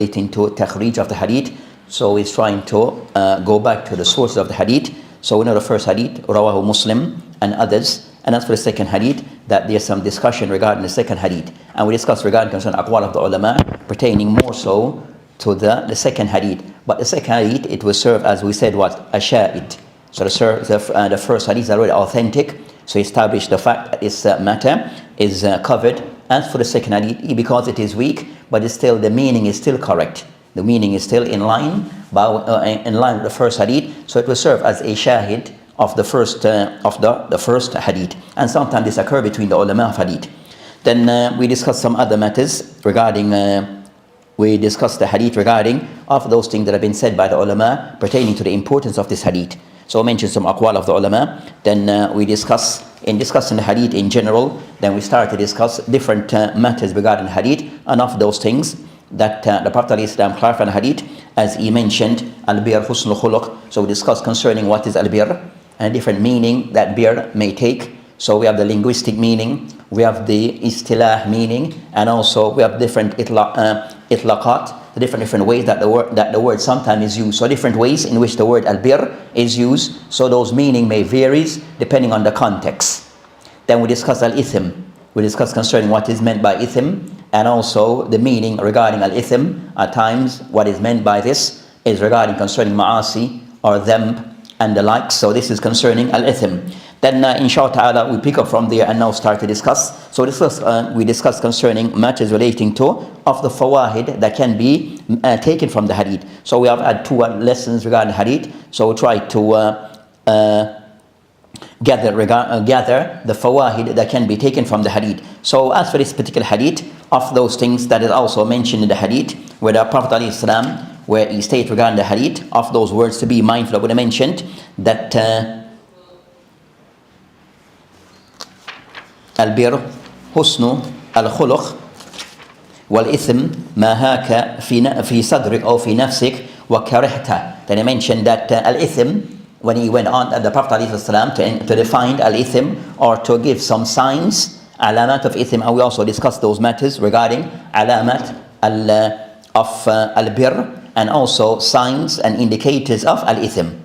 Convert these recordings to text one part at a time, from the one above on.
relating to takhrij of the hadith. So he's trying to go back to the sources of the hadith. So we know the first hadith, Rawahu Muslim and others. And as for the second hadith, that there's some discussion regarding the second hadith. And we discussed regarding concerning aqwal of the ulama pertaining more so to the second hadith. But the second hadith, it will serve, as we said, what? A shahid. So the first hadith is already authentic. So establish the fact that this matter is covered. As for the second hadith, because it is weak, but it's still, the meaning is still correct. The meaning is still in line with the first hadith. So it will serve as a shahid of the first hadith. And sometimes this occurs between the ulama of hadith. Then we discussed some other matters regarding, we discussed the hadith regarding of those things that have been said by the ulama pertaining to the importance of this hadith. So I mentioned some aqwal of the ulama. Then we discussed, in discussing the hadith in general, then we started to discuss different matters regarding the hadith, and of those things that the Prophet ﷺ clarified in the hadith, as he mentioned, al-bir husnul khuluq. So we discussed concerning what is al-bir and different meaning that bir may take. So we have the linguistic meaning, we have the istilah meaning, and also we have different itlaqat, the different ways that the word sometimes is used. So different ways in which the word al-bir is used. So those meaning may vary depending on the context. Then we discuss al-ithm. We discuss concerning what is meant by ithm, and also the meaning regarding al-ithm. At times what is meant by this is regarding concerning ma'asi or dhanb and the like. So this is concerning al-ithm. Then inshallah ta'ala we pick up from there and now start to discuss. So we discuss concerning matters relating to of the fawahid that can be taken from the hadith. So we have had 2 lessons regarding hadith. So we'll try to gather the fawahid that can be taken from the hadith. So as for this particular hadith, of those things that is also mentioned in the hadith, where the Prophet ﷺ, where he states regarding the hadith, of those words to be mindful of, what I mentioned, that al-bir husnu al-khuluq wal-ithm ma haka fi sadrik or fi nafsik wa karihta. Then he mentioned that al-ithm, when he went on the Prophet ﷺ to define al-ithm or to give some signs, alamat of ithm, and we also discussed those matters regarding alamat of al-bir, and also signs and indicators of al-ithm.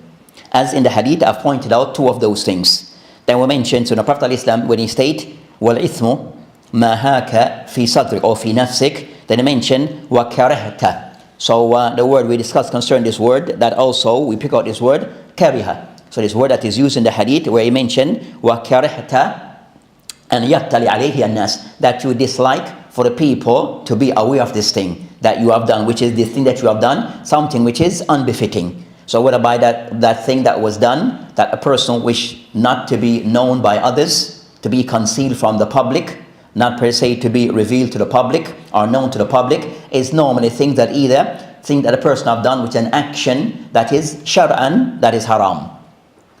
As in the hadith, I've pointed out 2 of those things. Then we mentioned, so the Prophet ﷺ, when he stated wal-ithmu ma haka fi sadrik or fi nafsik, then he mentioned wa karihta. So the word we discussed concerning this word, that also we pick out this word kariha. So this word that is used in the hadith where he mentioned wa karihta and yattali alayhi an-nas, that you dislike for the people to be aware of this thing that you have done, which is this thing that you have done, something which is unbefitting. So whether by that thing that was done, that a person wish not to be known by others, to be concealed from the public, not per se to be revealed to the public or known to the public, is normally things that a person have done, which is an action that is shar'an, that is haram.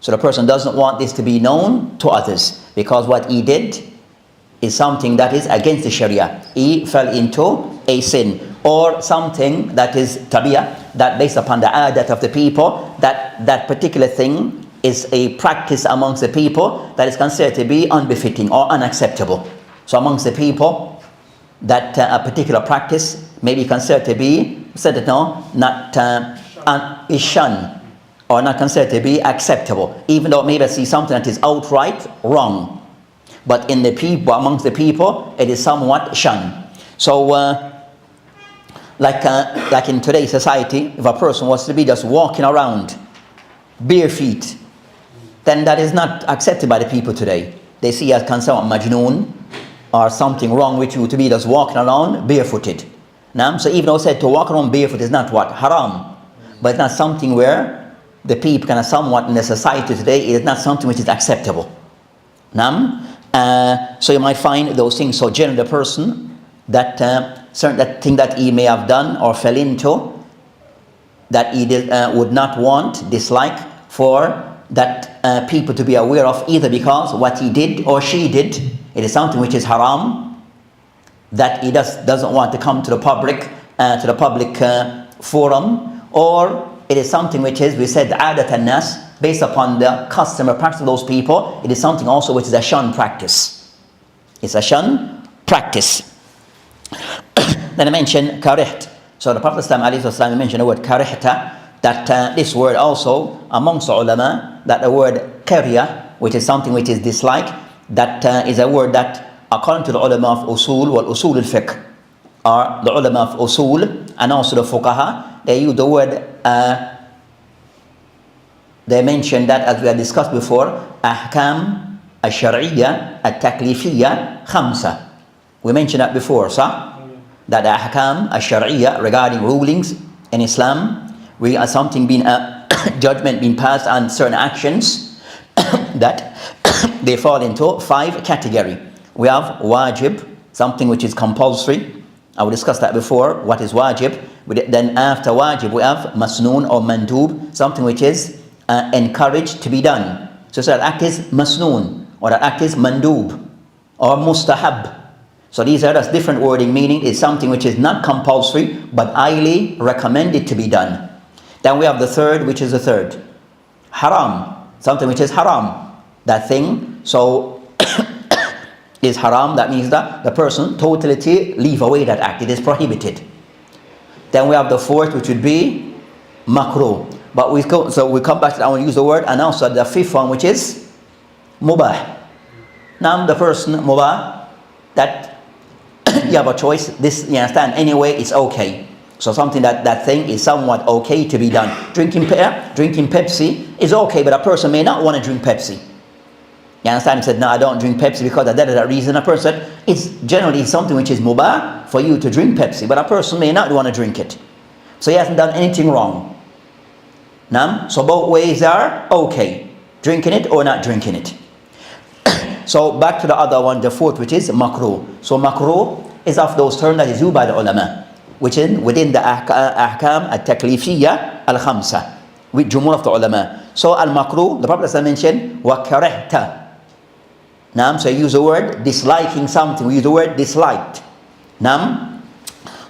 So the person doesn't want this to be known to others, because what he did is something that is against the Sharia. He fell into a sin, or something that is tabiyah, that based upon the adat of the people, that particular thing is a practice amongst the people that is considered to be unbefitting or unacceptable. So amongst the people, that a particular practice may be considered to be is shunned or not considered to be acceptable, even though it may be something that is outright wrong. But in the people, amongst the people, it is somewhat shunned. So like in today's society, if a person was to be just walking around bare feet, then that is not accepted by the people today. They see as concerned majnoon, or something wrong with you to be just walking around barefooted. So even though said to walk around barefoot is not what? Haram. But it's not something where the people kind of somewhat in the society today, it is not something which is acceptable. So you might find those things. So generally the person that certain that thing that he may have done or fell into, that he would not want, dislike for that people to be aware of, either because what he did or she did, it is something which is haram, that he doesn't want to come to the public forum, or it is something which is, we said, adat an-nas, based upon the custom or practice of those people. It is something also which is a shun practice. It's a shun practice. Then I mentioned kariht. So So the Prophet ﷺ mentioned the word karihta, that this word also amongst the ulama, that the word kariya, which is something which is disliked, that is a word that according to the ulama of usul wal usul al-fiqh, or the ulama of usul and also the fuqaha, they use the word, they mentioned that, as we had discussed before, ahkam al-shar'iyya al-taklifiyya khamsa. We mentioned that before, sir? That the ahkam al-shar'iyya regarding rulings in Islam, we are something being judgment being passed on certain actions that they fall into 5 categories. We have wajib, something which is compulsory. I will discuss that before, what is wajib. Then after wajib we have masnoon or mandub, something which is encouraged to be done. So that act is masnoon, or that act is mandub, or mustahab. So these are just different wording, meaning is something which is not compulsory but highly recommended to be done. Then we have the third, which is the third, haram, something which is haram. That thing, so is haram, that means that the person totally leave away that act, it is prohibited. Then we have the fourth, which would be makruh. But we come back to that, I want to use the word, and also the fifth one, which is mubah. Now the person mubah, that you have a choice, this, you understand, anyway it's okay. So something that thing is somewhat okay to be done. Drinking Pepsi is okay, but a person may not want to drink Pepsi. You understand? He said, no, I don't drink Pepsi because of that reason. A person said, it's generally something which is mubah for you to drink Pepsi, but a person may not want to drink it. So he hasn't done anything wrong. So both ways are okay, drinking it or not drinking it. So back to the other one, the fourth, which is makruh. So makruh is of those terms that is used by the ulama, which is within the ahkam al-taklifiyya al-khamsa, with jumhur of the ulama. So al-makruh, the Prophet mentioned, wa karihta. So you use the word disliking something, we use the word disliked. The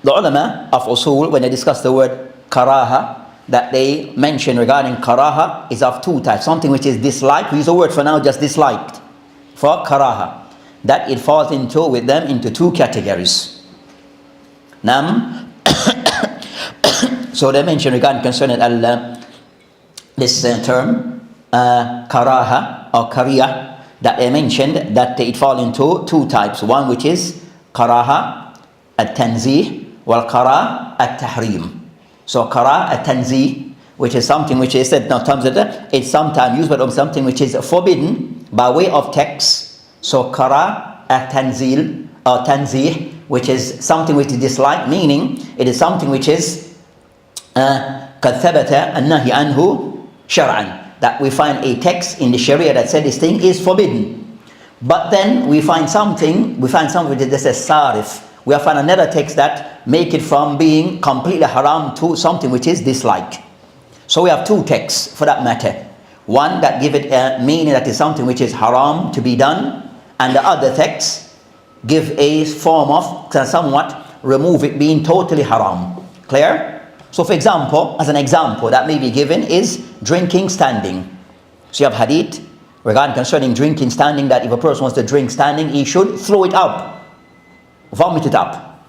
ulama of usul, when they discuss the word karaha, that they mention regarding karaha is of 2 types. Something which is disliked, we use the word for now, just disliked, for karaha. That it falls into 2 categories. So they mention regarding concerning this term karaha or kariya, that they mentioned that it falls into 2 types. One which is karaha at-tanzih wal karaha at-tahrim. So karaha at-tanzih, which is something which is said, now it's sometimes used, but something which is forbidden by way of text. So karaha at-tanzil or tanzih, which is something which is disliked, meaning it is something which is قَدْ ثَبَتَ النَّهِي عَنْهُ شَرْعًا, that we find a text in the Sharia that said this thing is forbidden. But then we find something which is a sarif. We have found another text that make it from being completely haram to something which is disliked. So we have 2 texts for that matter. One that give it a meaning that is something which is haram to be done, and the other text give a form of somewhat remove it being totally haram. Clear? So for example, as an example that may be given is drinking standing. So you have hadith regarding concerning drinking standing, that if a person wants to drink standing, he should throw it up, vomit it up.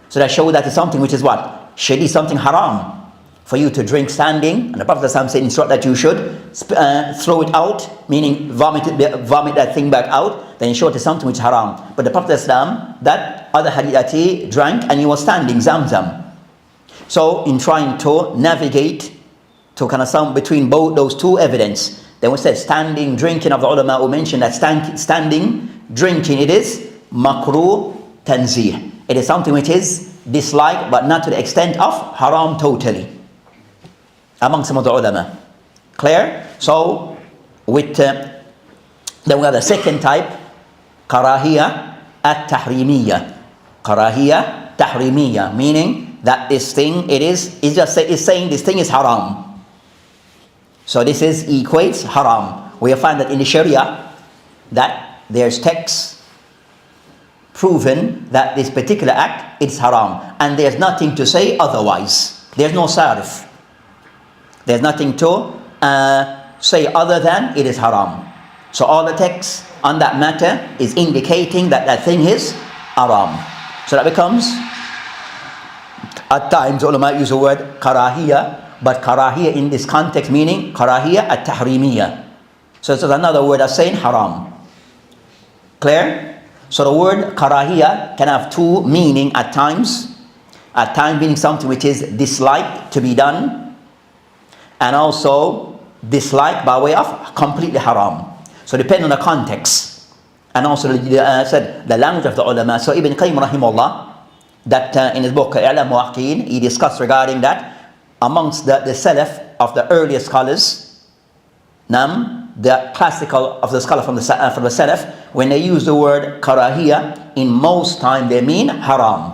So that shows that it's something which is what? Shadi, something haram for you to drink standing. And the Prophet said instruct that you should throw it out, meaning vomit that thing back out. Then he showed it's something which is haram. But the Prophet that other hadith that he drank and he was standing, Zamzam. So in trying to navigate to kind of some between both those 2 evidence, then we said standing drinking of the ulama who mentioned that standing drinking, it is makruh tanzih. It is something which is disliked, but not to the extent of haram totally among some of the ulama. Clear? So with then we have the second type, karahiyya at-tahrimiyya. Karahiyya tahrimiyya, meaning that this thing it's saying this thing is haram. So this equates haram. We have found that in the Sharia that there's text proven that this particular act is haram, and there's nothing to say otherwise. There's no sarif. There's nothing to say other than it is haram. So all the text on that matter is indicating that that thing is haram. So that becomes At times, ulama use the word karahiyah, but karahiyah in this context meaning karahiyah at-tahrimiyah. So it's another word of saying haram. Clear? So the word karahiyah can have two meaning at times. At times meaning something which is disliked to be done, and also disliked by way of completely haram. So depending on the context, and also said the language of the ulama. So Ibn Qayyim rahimahullah, that in his book I'lam Muwaqqi'in, he discussed regarding that amongst the salaf of the earlier scholars, the classical of the scholar from the salaf, when they use the word karahiyah, in most time they mean haram.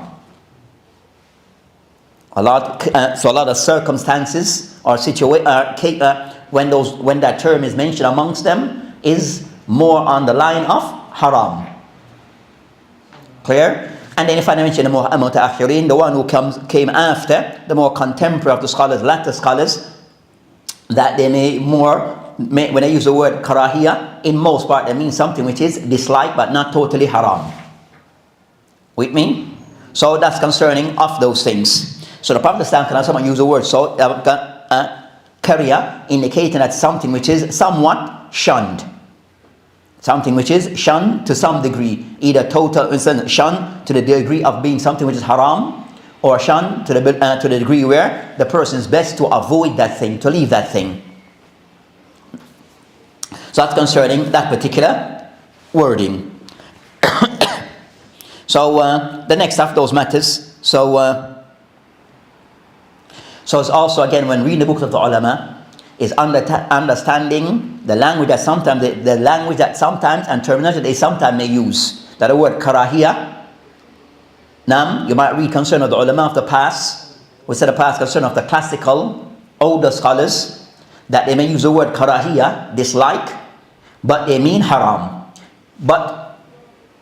So a lot of circumstances or when that term is mentioned amongst them is more on the line of haram. Clear? And then if I mention the mutaakhirin, the one who came after, the more contemporary of the scholars, latter scholars, that they when they use the word karahiyah, in most part they mean something which is disliked but not totally haram. With me? So that's concerning of those things. So the Prophet can use the word kariyah, indicating that something which is somewhat shunned. Something which is shunned to some degree, either total shunned to the degree of being something which is haram, or shunned to the degree where the person is best to avoid that thing, to leave that thing. So that's concerning that particular wording. So the next of those matters. So it's also, again, when reading the books of the ulama, is understanding the language that sometimes the language that sometimes and terminology they sometimes may use. That the word karahiyah, you might read concern of the ulama of the past, we said the past concern of the classical older scholars, that they may use the word karahiyah, dislike, but they mean haram. But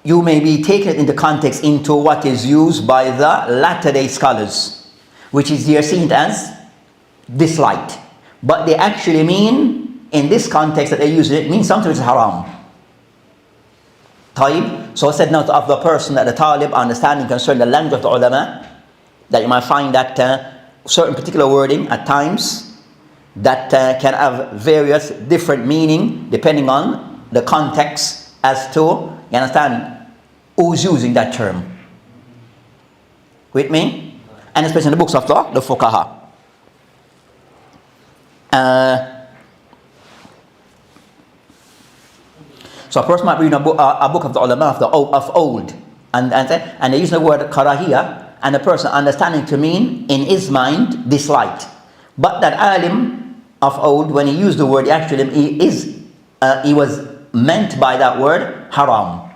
you may be taking it into context into what is used by the latter day scholars, which is here seen as disliked. But they actually mean, in this context that they use it, means something which is haram. Taib. So I said now of the person that the talib understanding concerning the language of the ulama, that you might find that certain particular wording at times that can have various different meaning depending on the context as to, you understand, who's using that term. With me? And especially in the books of the fuqaha. So a person might read a book of the ulama of old, and they use the word karahiyah, and the person understanding to mean in his mind disliked. But that alim of old, when he used the word, he was meant by that word haram.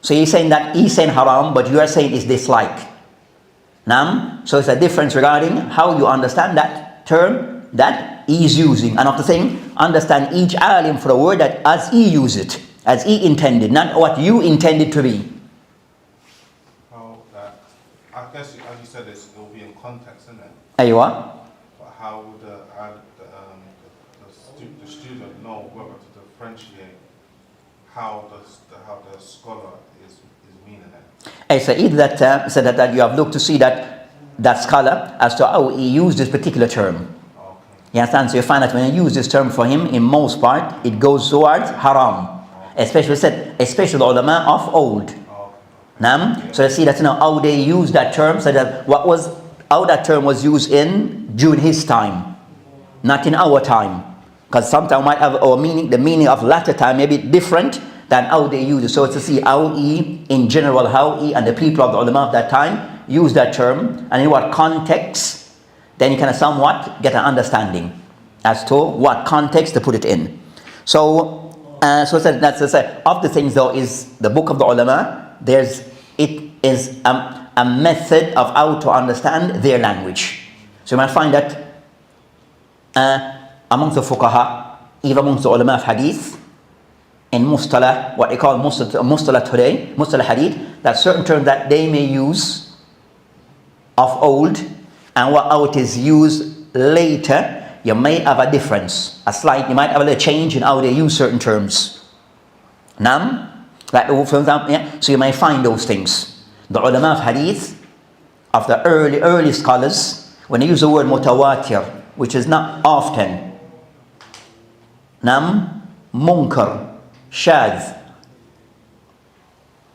So he's saying haram, but you are saying it's dislike. So it's a difference regarding how you understand that term that he is using. And of the thing, understand each alim for a word that as he used it, as he intended, not what you intended to be. How that, I guess as you said, it will be in context, isn't it? Aywa. But how would the student know whether to differentiate how the scholar is meaning it? So either that said that you have looked to see that scholar as to how he used this particular term. You understand? So you find that when you use this term for him, in most part, it goes towards haram. Especially the ulama of old. So you see that how they use that term, so that how that term was used during his time, not in our time. Because sometimes might have our meaning, the meaning of latter time may be different than how they use it. So to see how he, in general, how he and the people of the ulama of that time use that term, and in what context, then you can somewhat get an understanding as to what context to put it in. So that's of the things though is the book of the ulama. It is a method of how to understand their language. So you might find that amongst the fuqaha, even amongst the ulama of hadith, in mustalah, what they call mustalah today, mustalah hadith, that certain terms that they may use of old and how it is used later, you may have a difference, you might have a little change in how they use certain terms. Like for example, so you may find those things. The ulama of hadith, of the early scholars, when they use the word mutawatir, which is not often, munkar, shadh,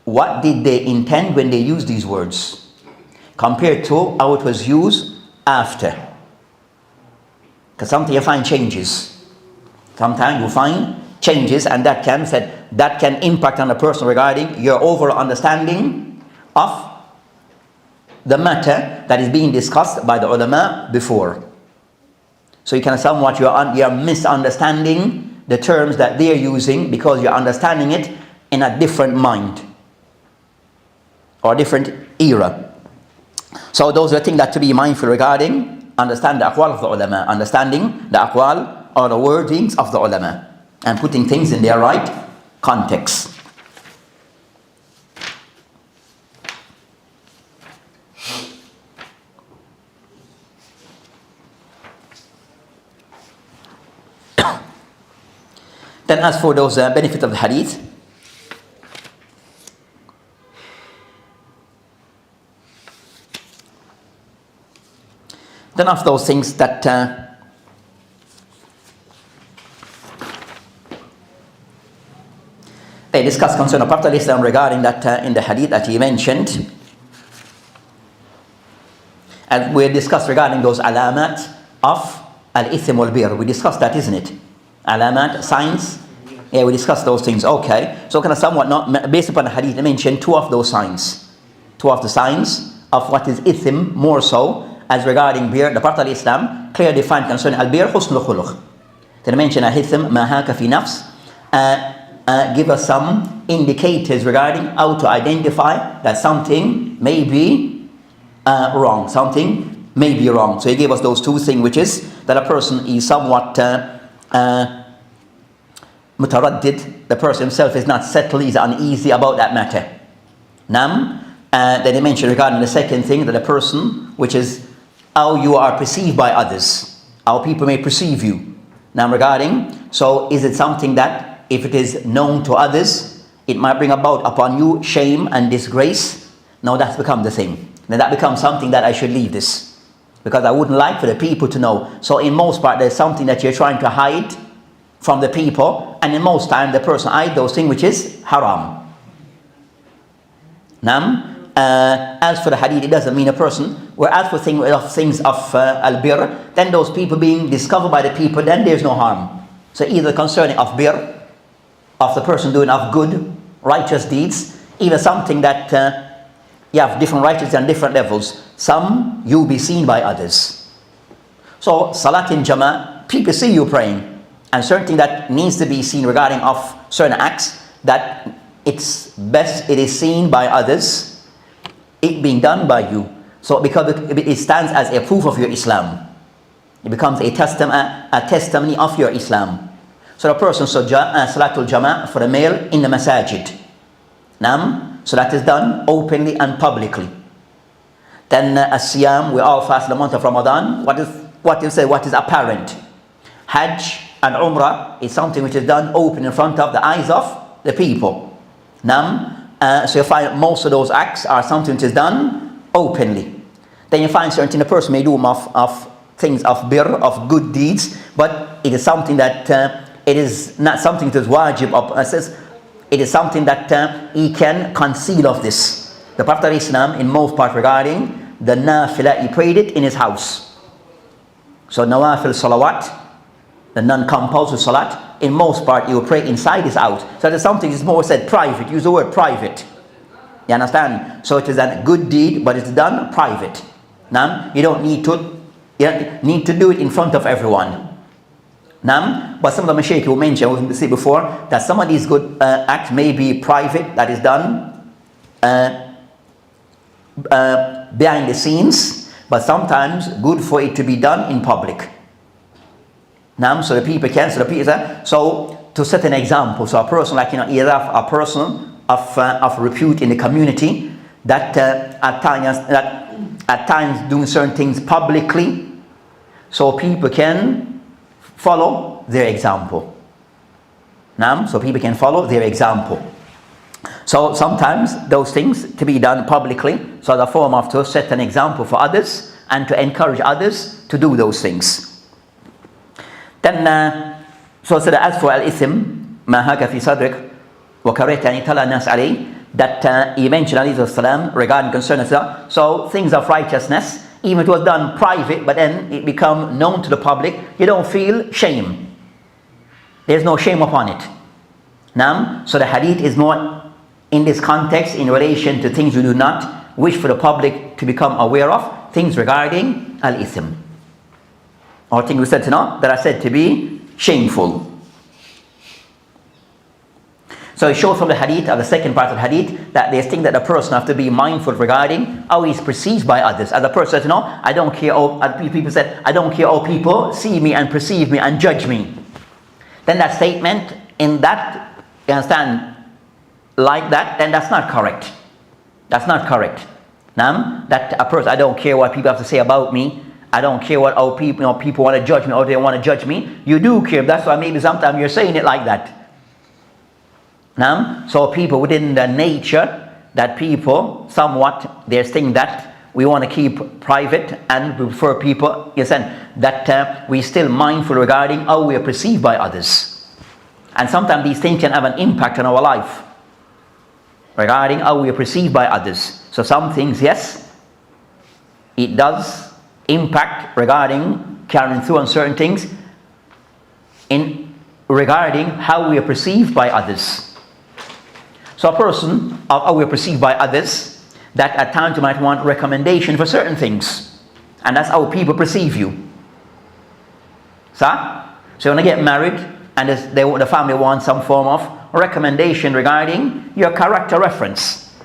what did they intend when they used these words compared to how it was used after? Because sometimes you find changes. Sometimes you find changes, and that can impact on a person regarding your overall understanding of the matter that is being discussed by the ulama before. So you can somewhat you're misunderstanding the terms that they're using because you're understanding it in a different mind or different era. So those are things that to be mindful regarding understand the aqwal of the ulama, understanding the aqwal or the wordings of the ulama, and putting things in their right context. Then as for those benefits of the hadith, then of those things that they discuss concerning Prophet Islam regarding that in the hadith that he mentioned, and we discussed regarding those alamat of al-ithim wal-bir. We discussed that, isn't it? Alamat, signs. Yeah, we discussed those things. Okay, so kind of somewhat not based upon the hadith, I mentioned two of those signs, two of the signs of what is ithim more so as regarding bir. The Prophet Islam clearly defined concerning al-bir husnul khuluq. Then I mentioned al-ithim ma haka fi nafs. Give us some indicators regarding how to identify that something may be wrong. Something may be wrong. So he gave us those two things, which is that a person is somewhat mutaraddid, the person himself is not settled, he's uneasy about that matter. Then he mentioned regarding the second thing, that a person, which is how you are perceived by others, how people may perceive you. Now regarding, so is it something that if it is known to others, it might bring about upon you shame and disgrace? Now that's become the thing. Then that becomes something that I should leave this, because I wouldn't like for the people to know. So in most part, there's something that you're trying to hide from the people, and in most time the person hides those things which is haram. As for the hadith, it doesn't mean a person, whereas for things of al-bir, then those people being discovered by the people, then there's no harm. So either concerning of bir, of the person doing of good, righteous deeds, either something that you have different righteous and different levels. Some you'll be seen by others. So salat in jama, people see you praying, and certain that needs to be seen regarding of certain acts, that it's best it is seen by others, it being done by you. So because it stands as a proof of your Islam, it becomes a testimony of your Islam. So the person salatul jama for the male in the masajid. So that is done openly and publicly. Then as-siyam, we all fast the month of Ramadan. What is apparent? Hajj and Umrah is something which is done open in front of the eyes of the people. So you find most of those acts are something which is done openly. Then you find certain the person may do of things of bir, of good deeds, but it is something that it is not something that is wajib up. It is something that he can conceal of this. The Prophet Islam in most part regarding the nafilah, he prayed it in his house. So nawafil salawat, the non-compulsory salat, in most part you will pray inside his house. So there's something is more said private. Use the word private. You understand? So it is a good deed, but it's done private. You don't need to do it in front of everyone. But some of the Mashaykh who mentioned, we see before, that some of these good acts may be private, that is done behind the scenes, but sometimes good for it to be done in public. So the people can, so to set an example, so a person like, either a person of repute in the community that at times doing certain things publicly, so people can follow their example. So people can follow their example. So sometimes those things to be done publicly, so the form of to set an example for others and to encourage others to do those things. Then so as for al-ithm ma haka fi sadrik wa karihta an yatala nas alayh, that he mentioned alayhi salam regarding concerning that. So things of righteousness, even if it was done private but then it become known to the public, you don't feel shame. There's no shame upon it. So the hadith is more in this context in relation to things we do not wish for the public to become aware of, things regarding al-ithm, or things we said to know that are said to be shameful. So it shows from the hadith, of the second part of the hadith, that there's things that a person has to be mindful regarding how he's perceived by others. As a person said, I don't care how people said, I don't care how people see me and perceive me and judge me. Then that statement, in that, you understand, like that, then that's not correct. That's not correct. That a person, I don't care what people have to say about me. I don't care what people, people want to judge me or they want to judge me. You do care. That's why maybe sometimes you're saying it like that. So people within the nature that people somewhat, there's things that we want to keep private and we prefer people, that we're still mindful regarding how we are perceived by others. And sometimes these things can have an impact on our life regarding how we are perceived by others. So some things, yes, it does impact regarding carrying through on certain things in regarding how we are perceived by others. So a person of how we are perceived by others, that at times you might want recommendation for certain things, and that's how people perceive you. So you want to get married and the family wants some form of recommendation regarding your character reference.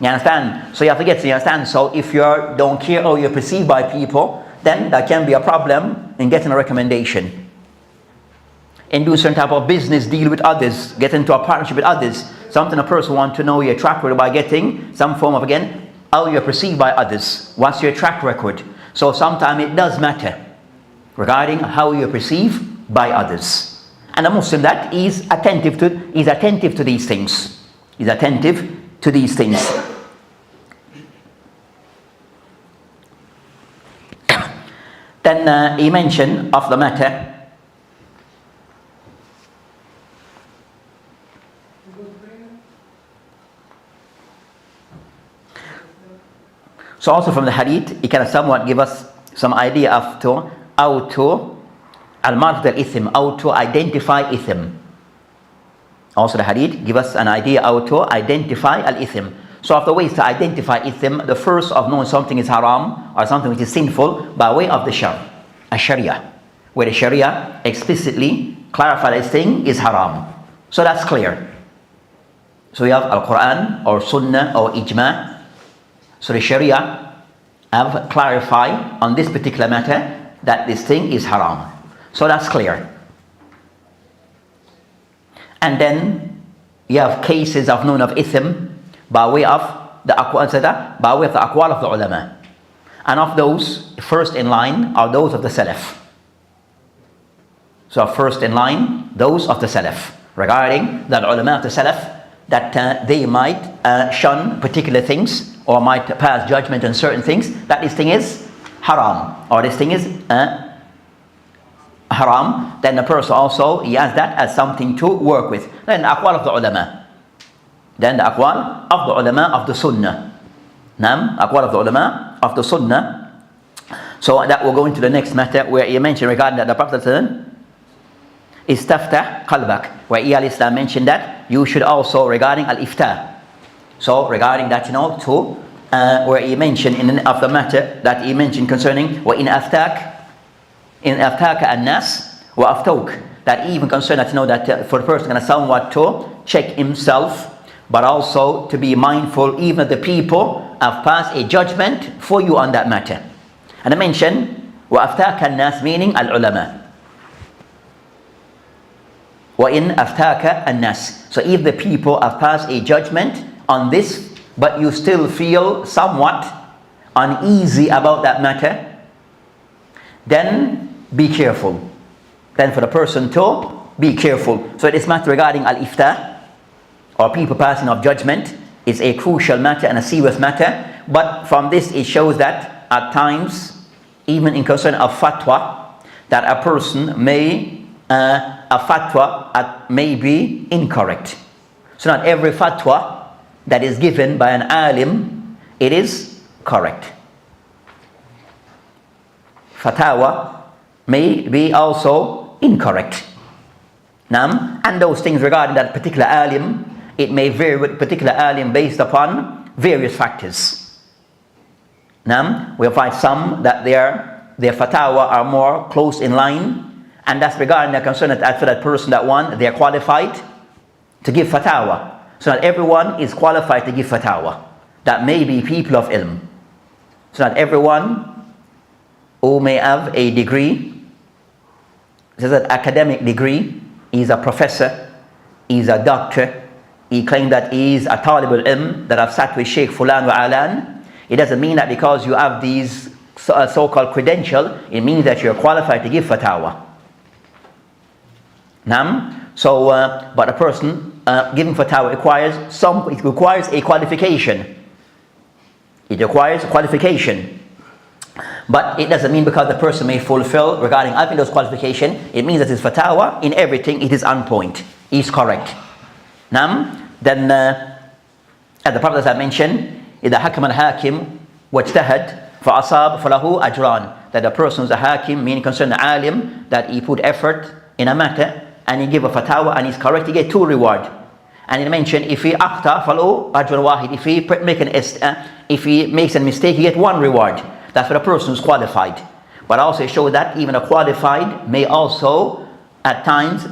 You understand? So you have to get to understand. So if you don't care how you're perceived by people, then that can be a problem in getting a recommendation. In doing certain type of business deal with others, get into a partnership with others, something a person wants to know your track record by getting some form of, again, how you're perceived by others. What's your track record? So sometimes it does matter regarding how you're perceived by others. And a Muslim that is attentive to these things. Is attentive to these things. Then he mentioned of the matter. So also from the hadith, it can somewhat give us some idea of how to al-marf al-ithm, how to identify ithm. Also the hadith give us an idea how to identify al-ithm. So of the ways to identify ithm, the first of knowing something is haram or something which is sinful by way of the sharia, where the sharia explicitly clarifies this thing is haram. So that's clear. So we have al-Quran or Sunnah or Ijma. So the Sharia have clarified on this particular matter that this thing is haram. So that's clear. And then you have cases of known of ithm by way of the aqwal of the ulama. And of those, first in line are those of the Salaf. So first in line, those of the Salaf. Regarding the ulama of the Salaf, that they might shun particular things or might pass judgment on certain things, that this thing is haram or this thing is haram, then the person also, he has that as something to work with. Then the aqwal of the ulama. Then the aqwal of the ulama of the sunnah. Aqwal of the ulama of the sunnah. So that will go into the next matter where he mentioned regarding that the Prophet istaftah qalbak, where Islam mentioned that you should also regarding al-iftah. So regarding that, where he mentioned of the matter that he mentioned concerning وَإِنْ أَفْتَاكَ النَّاسِ وَأَفْتَوْكَ, that even concerned that that for the person going to somewhat to check himself, but also to be mindful even if the people have passed a judgment for you on that matter. And I mentioned وَأَفْتَاكَ النَّاسِ meaning al-ulama. وَإِنْ أَفْتَاكَ النَّاسِ. So if the people have passed a judgment on this, but you still feel somewhat uneasy about that matter, then be careful. Then for the person to be careful. So this matter regarding al-iftah, or people passing of judgment is a crucial matter and a serious matter. But from this it shows that at times, even in concern of fatwa, that a person may, a fatwa may be incorrect. So not every fatwa that is given by an alim, it is correct. Fatawa may be also incorrect. And those things regarding that particular alim, it may vary with particular alim based upon various factors. We'll find some that their fatawa are more close in line, and that's regarding the concern that for that person that one, they are qualified to give fatwa. So not everyone is qualified to give fatwa. That may be people of ilm. So not everyone who may have a degree, this is an academic degree, he's a professor, he's a doctor, he claimed that he is a talib al-ilm, that I've sat with Sheikh Fulan wa Alan. It doesn't mean that because you have these so-called credential, it means that you're qualified to give fatwa. So, but a person giving fatwa requires a qualification. It requires qualification. But it doesn't mean because the person may fulfill regarding having those qualifications, it means that his fatwa, in everything, it is on point. Is correct. Then, as the Prophet has mentioned, إذا حكم الحاكم واجتهد فأصاب فله أجران. That the person is a hakim, meaning concerned the alim, that he put effort in a matter and he give a fatwa and he's correct, he get 2 reward. And he mentioned if he akhta فله أجر واحد. If he makes a mistake, he get 1 reward. That's for the person who's qualified. But also it shows that even a qualified may also at times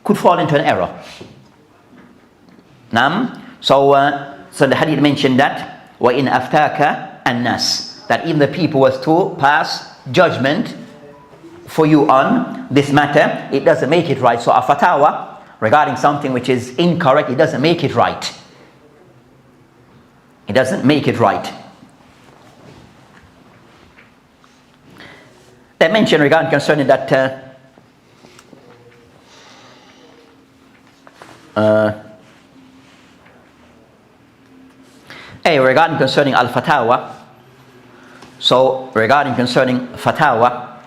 could fall into an error. So the hadith mentioned that وَإِنْ أَفْتَاكَ النَّاسِ, that even the people was to pass judgment for you on this matter, it doesn't make it right. So a fatwa regarding something which is incorrect, it doesn't make it right. It doesn't make it right. They mentioned regarding concerning that regarding concerning al-fatawa. So regarding concerning fatawa,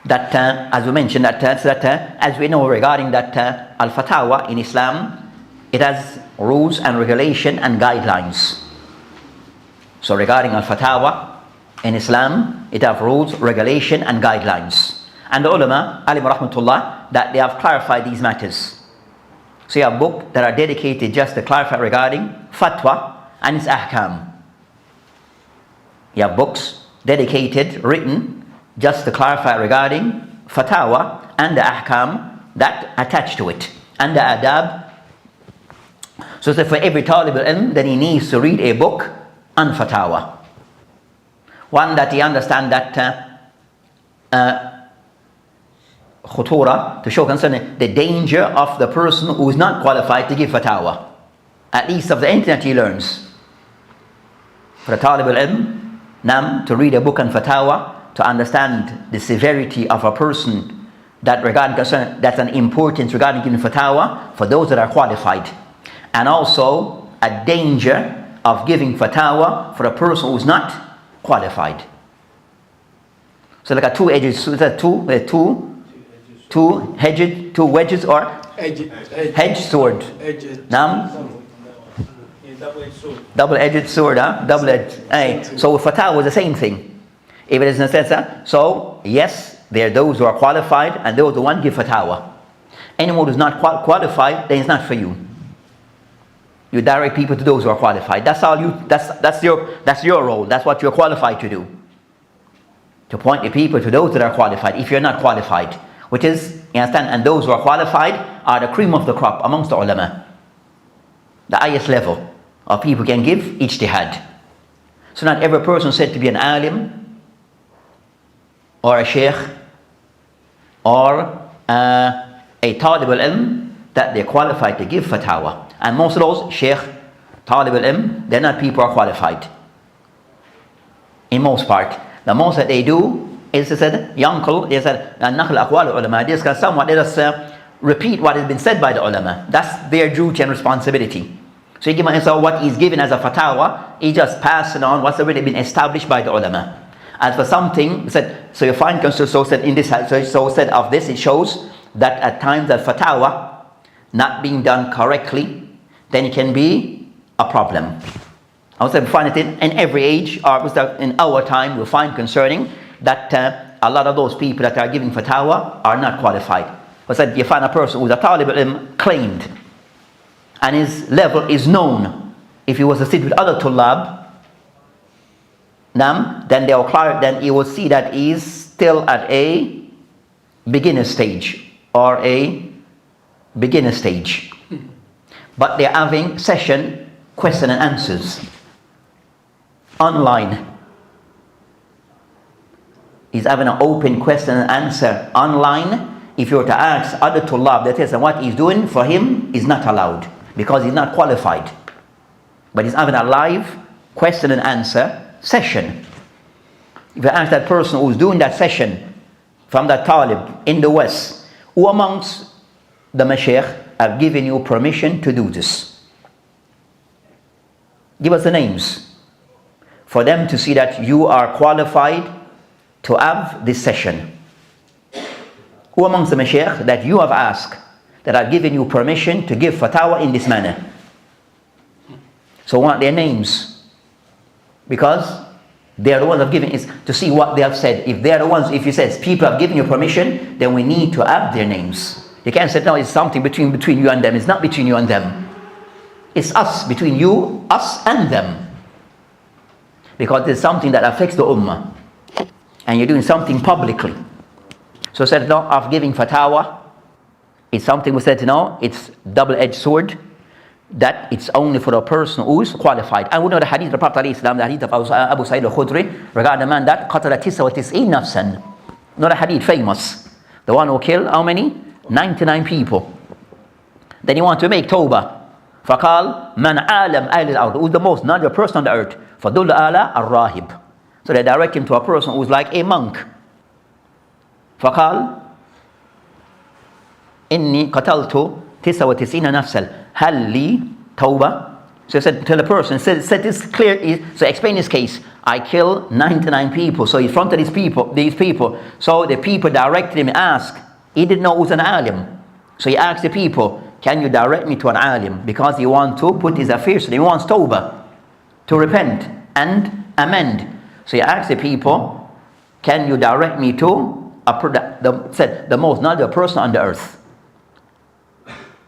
that as we mentioned that as we know regarding that al-fatawa in Islam, it has rules and regulation and guidelines. So regarding al-fatawa in Islam, it have rules, regulation and guidelines. And the ulama, alim rahmatullah, that they have clarified these matters. So you have books that are dedicated just to clarify regarding fatwa and its ahkam. You have books dedicated, written, just to clarify regarding fatawa and the ahkam that attach to it, and the adab. So for every talib al-ilm, then he needs to read a book on fatawa. One that he understands that khutura, to show concerning the danger of the person who is not qualified to give fatawa, at least of the internet he learns. For the talib al-ilm, to read a book on fatawa, to understand the severity of a person that regarding concern, that's an importance regarding giving fatwa for those that are qualified, and also a danger of giving fatwa for a person who's not qualified. So like a two wedges or hedged sword. Double-edged sword, double-edged. So fatwa is the same thing. If it is necessary, so yes, there are those who are qualified and those who want to give fatwa. Anyone who is not qualified, then it's not for you. You direct people to those who are qualified. That's all you. That's your role. That's what you're qualified to do. To point the people to those that are qualified. If you're not qualified, which is, you understand, and those who are qualified are the cream of the crop amongst the ulama. The highest level of people can give ijtihad. So not every person said to be an alim or a sheikh or a talib al-ilm that they're qualified to give fatwa. And most of those sheikh, talib al-ilm, they're not people who are qualified. In most part. The most that they do is they said, Yankul, they said, Nakhl aqwal ulama, this can somewhat let us repeat what has been said by the ulama. That's their duty and responsibility. So you give an answer what is given as a fatwa, he just passing on what's already been established by the ulama. As for something said, so you find so said in this so said of this, it shows that at times that fatwa not being done correctly, then it can be a problem. I would say we find it in every age, or in our time we find concerning that a lot of those people that are giving fatwa are not qualified. I said you find a person who's a talib ilm claimed, and his level is known. If he was to sit with other tullab, then you will see that he's still at a beginner stage or a beginner stage. But they're having session question and answers online. He's having an open question and answer online. If you were to ask other tullab that is, and what he's doing for him is not allowed because he's not qualified. But he's having a live question and answer session. If you ask that person who's doing that session from that talib in the West, who amongst the mashaykh have given you permission to do this? Give us the names for them to see that you are qualified to have this session. Who amongst the mashaykh that you have asked that have given you permission to give fatwa in this manner? So I want their names, because they are the ones that have given, is to see what they have said. If they are the ones, if you said people have given you permission, then we need to have their names. You can't say no, it's something between you and them. It's not between you and them. It's us, between you, us and them. Because it's something that affects the ummah. And you're doing something publicly. So said no, of giving fatwa, it's something we said no, it's double-edged sword, that it's only for a person who is qualified. And we know the hadith of the Prophet ﷺ, the hadith of Abu Sa'id al-Khudri, regarding the man that قتل 99 nafsan. Not a hadith famous. The one who killed how many? 99 people. Then he wanted to make tawbah. فقال من عالم أهل الأرض, who's the most knowledgeable person on the earth. فدل على الراهب. So they direct him to a person who's like a monk. فقال إني قتلت 99 نفسا هل لي توبة. So he said, tell the person, said this clear, so explain this case. I killed 99 people. So in front of these people. So the people directed him and asked. He didn't know who's an alim. So he asked the people, can you direct me to an alim? Because he wants to put his affairs, he wants tawbah, to repent and amend. So he asked the people, can you direct me to the most knowledgeable person on the earth?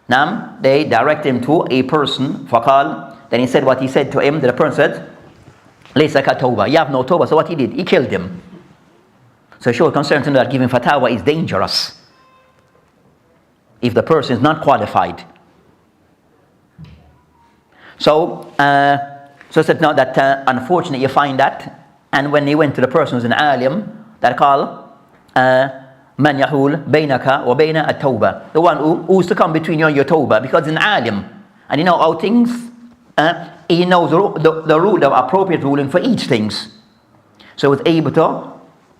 Now they direct him to a person. فقال, then he said what he said to him. The person said, ليس كتوبة, you have no tawbah. So what he did, he killed him. So show concern to know that giving fatwa is dangerous if the person is not qualified. So said now that unfortunately you find that, and when he went to the person who's an alim, that called man yahul bainaka wa baina at-tawbah, the one who's to come between you and your tawbah, because he's an alim and you know how things, he knows the rule, the appropriate ruling for each things. So he was able to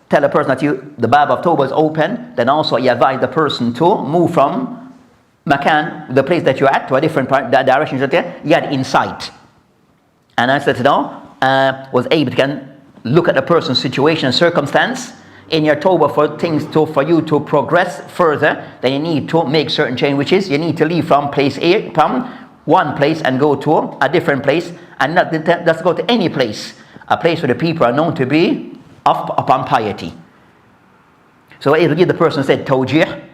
tell a person that the bab of tawbah is open. Then also he advised the person to move from makan, the place that you're at, to a different direction that you had insight. And I said was able to look at the person's situation and circumstance in your tawbah for things for you to progress further. Then you need to make certain change, which is you need to leave from one place and go to a different place, and not just go to any place, a place where the people are known to be upon piety. So it will give the person said tawjih,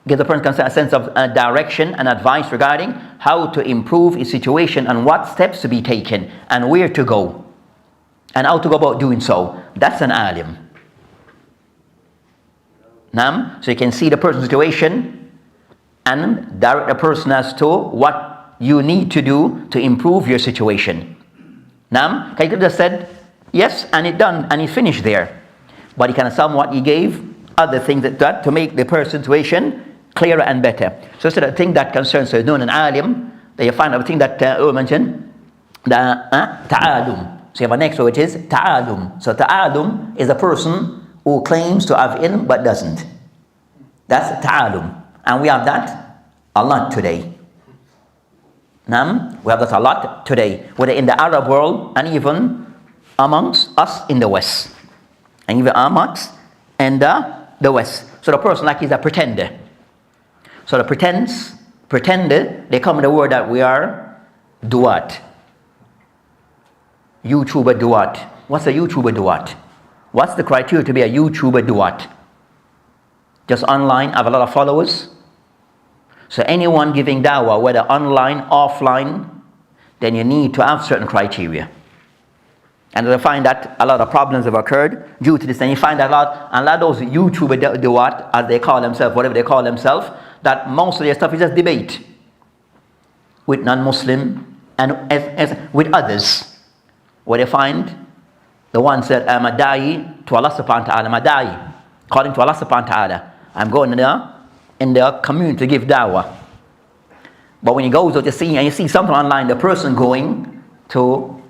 give the person a sense of direction and advice regarding how to improve his situation and what steps to be taken and where to go and how to go about doing so. That's an alim. So you can see the person's situation and direct the person as to what you need to do to improve your situation. He could have just said yes, and it done, and he finished there. But he kind of somewhat he gave other things that to make the person's situation clearer and better. So the thing that concerns known an alim, that you find a thing that we mentioned, the ta'alum. So you have a next word, which is ta'alum. So ta'alum is a person who claims to have ilm but doesn't. That's ta'alum. And we have that a lot today. We have that a lot today, whether in the Arab world and even amongst us in the West. And even amongst in the West. So the person like is a pretender. So the pretender, they come with the word that we are duat. YouTuber duat. What's a YouTuber duat? What's the criteria to be a YouTuber duat? Just online, have a lot of followers. So anyone giving dawah, whether online, offline, then you need to have certain criteria. And you'll find that a lot of problems have occurred due to this. And you find that a lot of those YouTuber duat, as they call themselves, whatever they call themselves, that most of their stuff is just debate with non-Muslim and as with others. Where they find the one said, I'm a da'i to Allah subhanahu wa ta'ala, I'm a da'i, according to Allah subhanahu wa ta'ala. I'm going in the community to give dawah. But when he goes out, you see something online, the person going to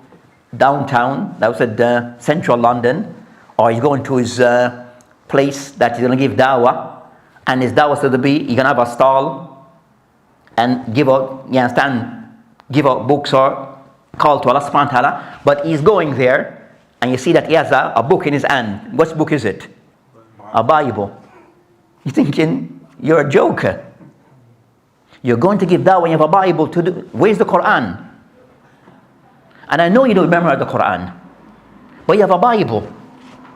downtown, that was at central London, or he's going to his place that he's going to give dawah, and his dawah said to be, you're going to have a stall and give out, give out books or call to Allah subhanahu wa ta'ala, but he's going there, and you see that he has a book in his hand. What book is it? A Bible. You're thinking, you're a joker. You're going to give dawah when you have a Bible to do. Where's the Quran? And I know you don't memorize the Quran, but you have a Bible.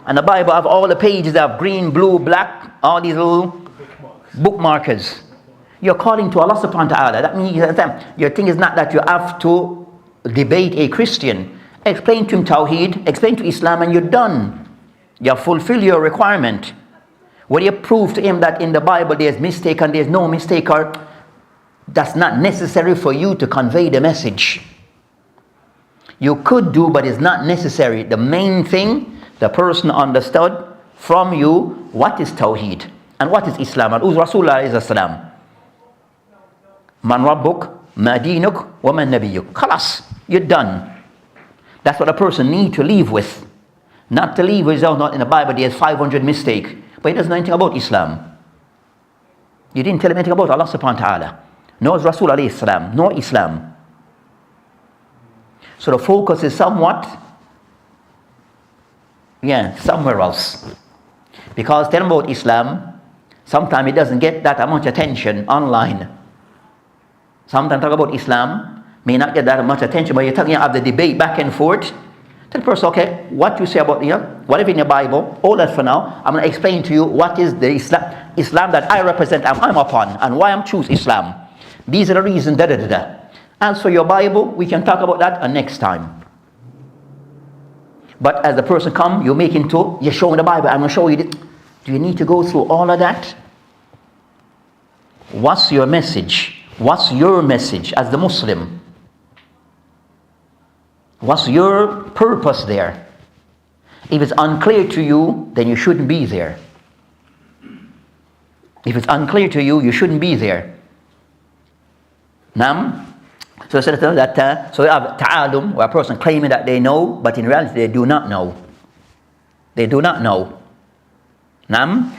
And the Bible have all the pages that have green, blue, black, all these little bookmarkers. You're calling to Allah subhanahu wa ta'ala. That means your thing is not that you have to debate a Christian. Explain to him Tawheed, explain to Islam, and you're done. You have fulfilled your requirement. When you prove to him that in the Bible there's mistake and there's no mistake, or that's not necessary for you to convey the message. You could do, but it's not necessary. The main thing, the person understood from you what is Tawheed and what is Islam. And who's Rasulullah alayhi salam. Man rabbuk, ma dinuk, wa man nabiyyuk. Khalas, you're done. That's what a person needs to leave with. Not to leave with, not in the Bible there's 500 mistakes, but he doesn't know anything about Islam. You didn't tell him anything about Allah subhanahu wa ta'ala. Nor is Rasul alayhi salam, nor Islam. So the focus is somewhat, somewhere else. Because tell them about Islam, sometimes it doesn't get that much attention online. Sometimes talk about Islam may not get that much attention, but you're talking about the debate back and forth. Tell the person, okay, what you say about whatever in your Bible, all that for now, I'm going to explain to you what is the Islam that I represent, I'm upon, and why I'm choose Islam. These are the reasons, As for your Bible, we can talk about that next time. But as the person come, you're showing the Bible, I'm going to show you this. Do you need to go through all of that? What's your message? What's your message as the Muslim? What's your purpose there? If it's unclear to you, then you shouldn't be there. If it's unclear to you, you shouldn't be there. So we have ta'alum, where a person claiming that they know, but in reality they do not know. They do not know. And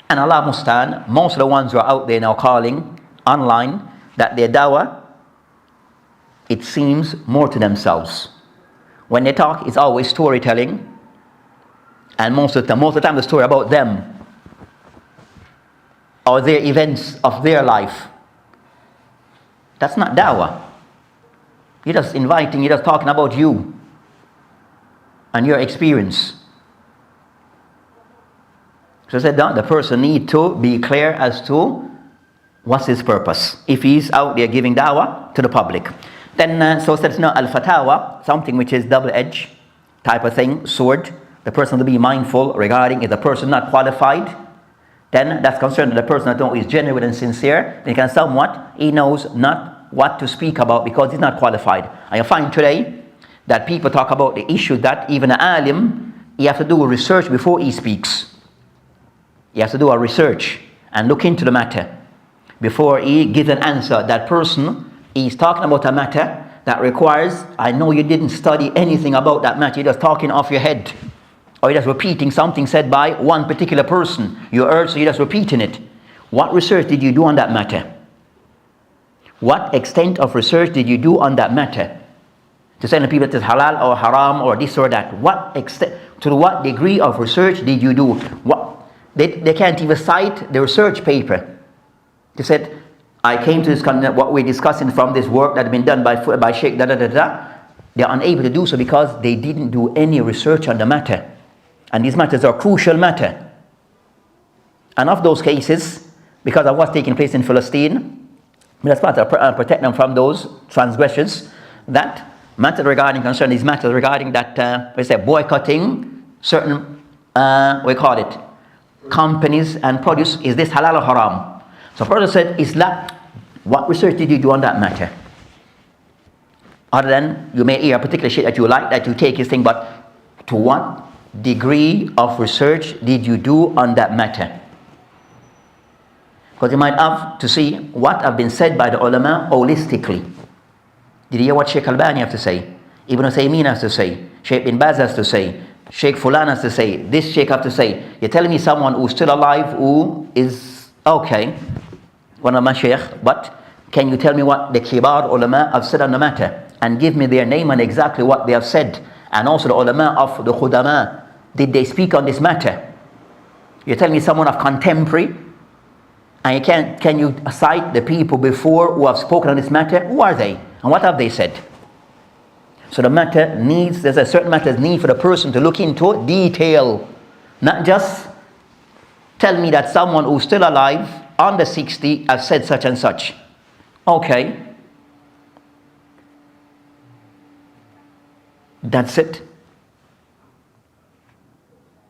Allah mustan, most of the ones who are out there now calling online that their dawah, it seems more to themselves. When they talk, it's always storytelling, and most of the time the story about them or their events of their life. That's not dawah. You're just inviting, you're just talking about you and your experience. So I said the person need to be clear as to what's his purpose if he's out there giving dawah to the public. Then so it's not al-fatawa, something which is double-edged type of thing, sword. The person to be mindful regarding if the person not qualified, then that's concerned that the person that is genuine and sincere, then he knows not what to speak about because he's not qualified. And you find today that people talk about the issue that even an alim, he has to do a research before he speaks. He has to do a research and look into the matter before he gives an answer. That person, he's talking about a matter that requires, I know you didn't study anything about that matter, you're just talking off your head. or you're just repeating something said by one particular person. You heard, so you're just repeating it. What research did you do on that matter? What extent of research did you do on that matter? To say to people that it's halal or haram or this or that. What extent, to what degree of research did you do? They can't even cite the research paper. They said, I came to this conclusion, what we're discussing from this work that had been done by Sheikh da da da da. They're unable to do so because they didn't do any research on the matter. And these matters are crucial matter. And of those cases, because of what's taking place in Palestine, that's part of protect them from those transgressions. That matter regarding concern these matters regarding that we say boycotting certain we call it companies and produce. Is this halal or haram? So brother said, Islam, what research did you do on that matter? Other than you may hear a particular shit that you like, that you take his thing, but to what degree of research did you do on that matter? Because you might have to see what have been said by the ulama holistically. Did you hear what Sheikh Albani have to say? Ibn Uthaymeen has to say? Sheikh bin Baz has to say? Sheikh Fulan has to say? This Sheikh have to say? You're telling me someone who's still alive, who is okay, one of my Sheikh, but can you tell me what the Kibar ulama have said on the matter? And give me their name and exactly what they have said. And also the ulama of the Khudama. Did they speak on this matter? You're telling me someone of contemporary, and you can you cite the people before who have spoken on this matter? Who are they? And what have they said? So the matter needs, there's a certain matter need for the person to look into detail. Not just tell me that someone who's still alive, under 60, has said such and such. Okay. That's it.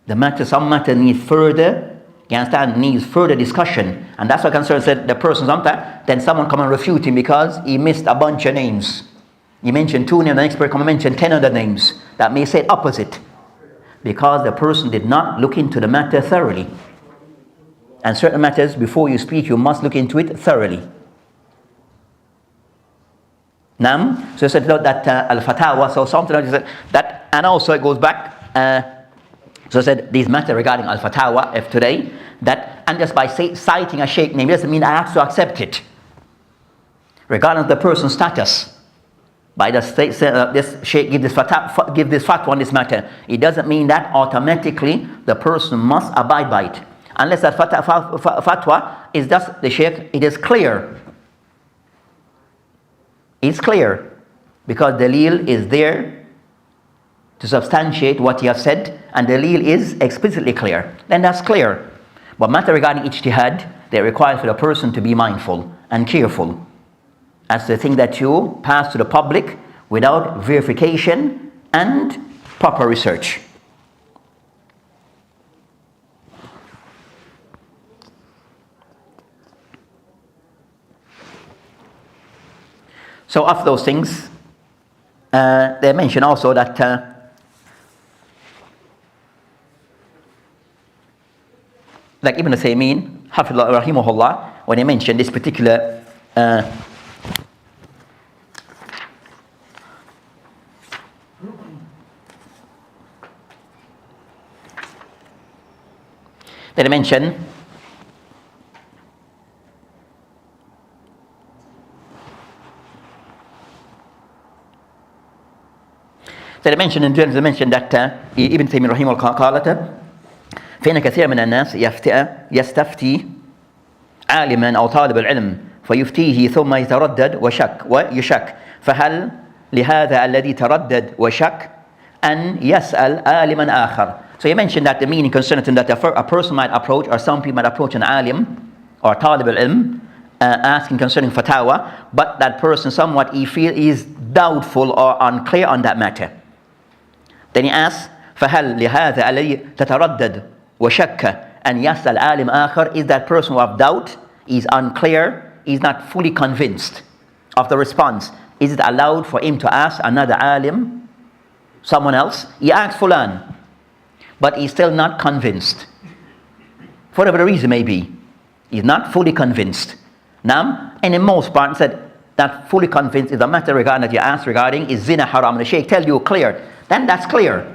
The matter, some matter needs further, you understand, needs further discussion. And that's what concern said the person sometimes, then someone come and refute him because he missed a bunch of names. You mentioned 2 names, the next person come and mention 10 other names that may say opposite. Because the person did not look into the matter thoroughly. And certain matters, before you speak, you must look into it thoroughly. Nam, so I said that al-fatawa, so something like that, and also it goes back, so I said these matter regarding al-fatawa of today, that, and just by citing a sheikh name doesn't mean I have to accept it. Regardless of the person's status, by the state, this sheikh give this fatwa on this matter, it doesn't mean that automatically the person must abide by it. Unless that fatwa is just the sheikh, it is clear. It's clear because dalil is there to substantiate what he has said, and dalil is explicitly clear. Then that's clear. But matter regarding ijtihad, they require for the person to be mindful and careful as the thing that you pass to the public without verification and proper research. So of those things, they mention also that like Ibn Uthaymeen, Hafidhullah rahimahullah, when he mentioned this particular they mention they mentioned in general, they mentioned that Ibn Taymiyyah rahimahullah قالت فإن كثير من الناس يستفتي عالما أو طالب العلم فيفتيه ثم يتردد ويشك فهل لهذا الذي تردد وشك أن يسأل عالما آخر. So you mentioned that the meaning concerning that a person might approach, or some people might approach an alim or talib al-ilm asking concerning fatawa, but that person somewhat he feels is doubtful or unclear on that matter. Then he asks, فهل لهذا الذي تتردد وشك أن يسأل عالم آخر, is that person who have doubt, is unclear, is not fully convinced of the response, is it allowed for him to ask another alim, someone else? He asks fulan, but he's still not convinced. For whatever the reason may be, he's not fully convinced. Now, and in most parts said that fully convinced is a matter regarding that you ask regarding is zina haram, and the sheikh tell you clear, then that's clear.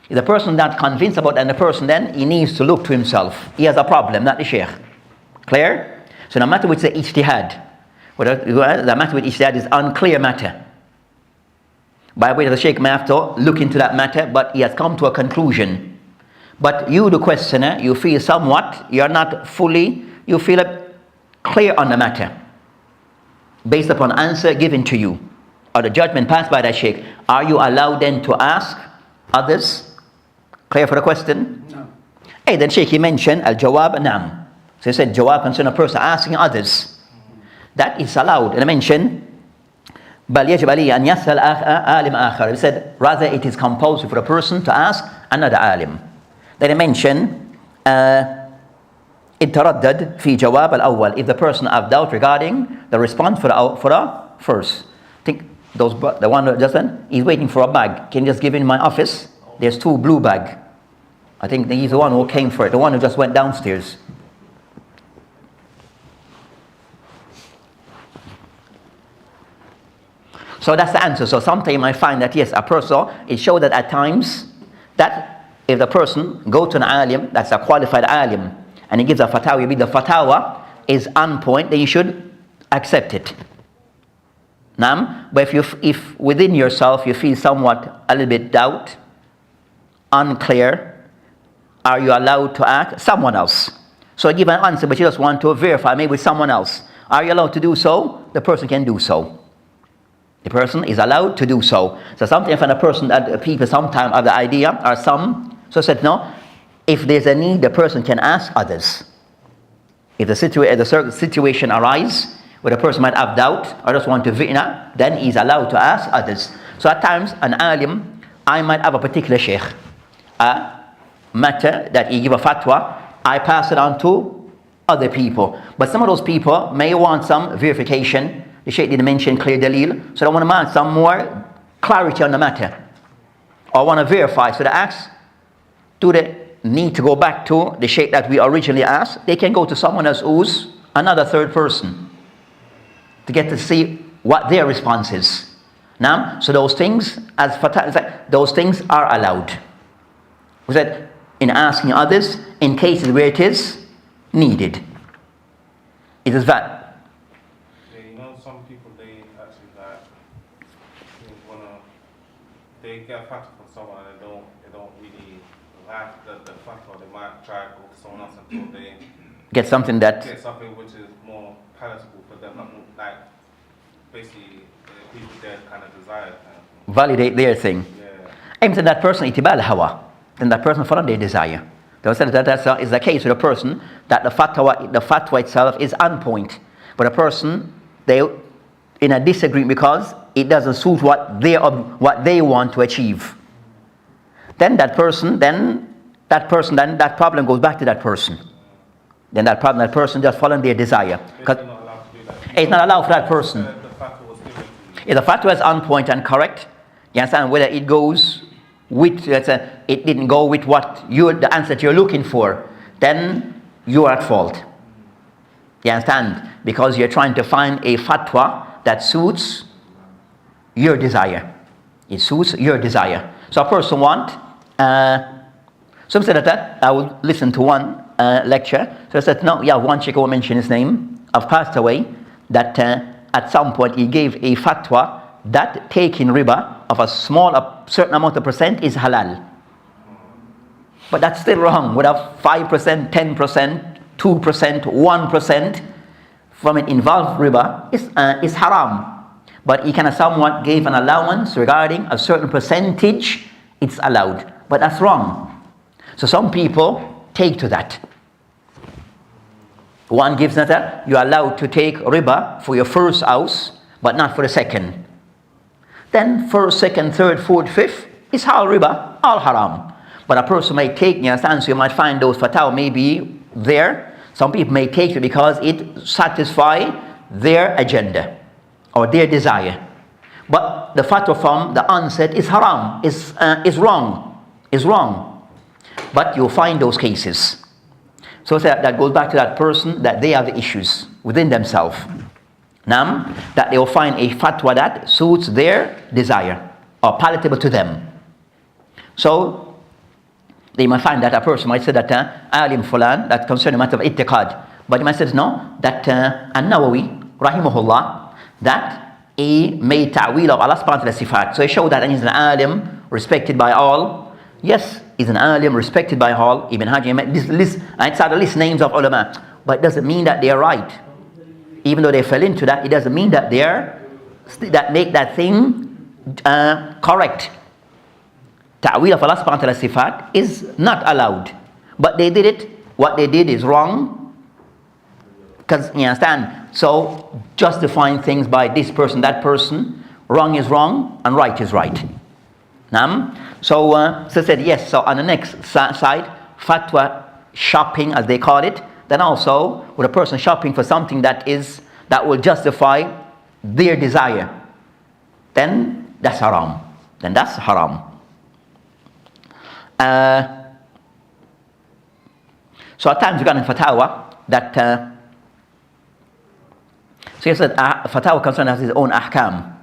If the person not convinced about that, and the person then, he needs to look to himself. He has a problem, not the sheikh. Clear? So no matter which the ijtihad, the matter with ijtihad is unclear matter. By way of the sheikh may have to look into that matter, but he has come to a conclusion. But you, the questioner, you feel somewhat, you're not fully, you feel clear on the matter. Based upon answer given to you, or the judgment passed by that sheikh, are you allowed then to ask others? Clear for the question? No. Hey, then sheikh, he mentioned al-jawab nam. So he said jawab concerning a person asking others. That is allowed. And I mentioned, بل يجب عليه أن يسأل عالم آخر. He said, rather it is compulsory for a person to ask another alim. Then I mentioned, اتردد في جواب الأول. If the person have doubt regarding the response for the first. I think the one that just then, he's waiting for a bag. Can you just give in my office? There's 2 blue bags. I think he's the one who came for it. The one who just went downstairs. So that's the answer. So sometimes you might find that yes, a person, it shows that at times that if the person go to an alim, that's a qualified alim, and he gives a fatwa, the fatwa is on point, then you should accept it. But if within yourself you feel somewhat a little bit doubt, unclear, are you allowed to ask someone else? So give an answer, but you just want to verify maybe with someone else. Are you allowed to do so? The person can do so. The person is allowed to do so. So sometimes when a person, that people sometimes have the idea, or some, so said no, if there's a need, the person can ask others. If the situation arises where the person might have doubt or just want to fitna, then he's allowed to ask others. So at times, an alim, I might have a particular sheikh, a matter that he give a fatwa, I pass it on to other people. But some of those people may want some verification. The sheikh didn't mention clear dalil, so they want to ask some more clarity on the matter, or want to verify. So they ask, do they need to go back to the sheikh that we originally asked? They can go to someone else who's another third person to get to see what their response is. Now, so those things, those things are allowed. We said in asking others in cases where it is needed. It is that. Some people, they actually they get a fatwa from someone and they don't really like the fatwa. They might try to go to someone else until they get something which is more palatable for them, like basically people their kind of desire. Validate their thing. Yeah. Aim to that person itibal hawa. Then that person follow their desire. They said that is the case with a person that the fatwa itself is on point, but a person they in a disagreement because it doesn't suit what they want to achieve. Then that problem goes back to that person. Then that person just following their desire. It's not allowed for that person. If the fatwa is on point and correct, you understand, whether it goes with, it didn't go with the answer that you're looking for, then you are at fault. You understand? Because you're trying to find a fatwa that suits your desire. It suits your desire. So a person some said that I would listen to one lecture. So I said, no, one sheikh will mention his name, I've passed away, that at some point he gave a fatwa that taking riba of a certain amount of percent is halal. But that's still wrong. Whether 5%, 10%, 2%, 1% from an involved riba is haram. But he kind of somewhat gave an allowance regarding a certain percentage, it's allowed. But that's wrong. So some people take to that. One gives that you're allowed to take riba for your first house, but not for the second. Then first, second, third, fourth, fifth is all riba, all haram. But a person may take, you understand, so you might find those fatwa may be there. Some people may take it because it satisfies their agenda or their desire. But the fatwa from the onset is haram, is wrong. But you'll find those cases. So that goes back to that person that they have the issues within themselves. Now, that they will find a fatwa that suits their desire or palatable to them. So They might find that a person might say that alim fulan, that concerning matter of itiqad. But he might say no, that Nawawi, rahimahullah, that he made ta'wil of Allah subhanahu wa ta'ala sifat. So he showed that he's an alim, respected by all. Yes, he's an alim, respected by all. Ibn Hajar made this list, and it's the list names of ulama. But it doesn't mean that they are right. Even though they fell into that, it doesn't mean that that make that thing correct. Ta'wil of Allah subhanahu wa ta'ala sifat is not allowed. But they did it. What they did is wrong. Because, you understand? So, justifying things by this person, that person, wrong is wrong and right is right. So said yes. So on the next side, fatwa shopping, as they call it, then also with a person shopping for something that will justify their desire, then that's haram. So at times regarding fatwa, that so you said fatwa concern has its own ahkam.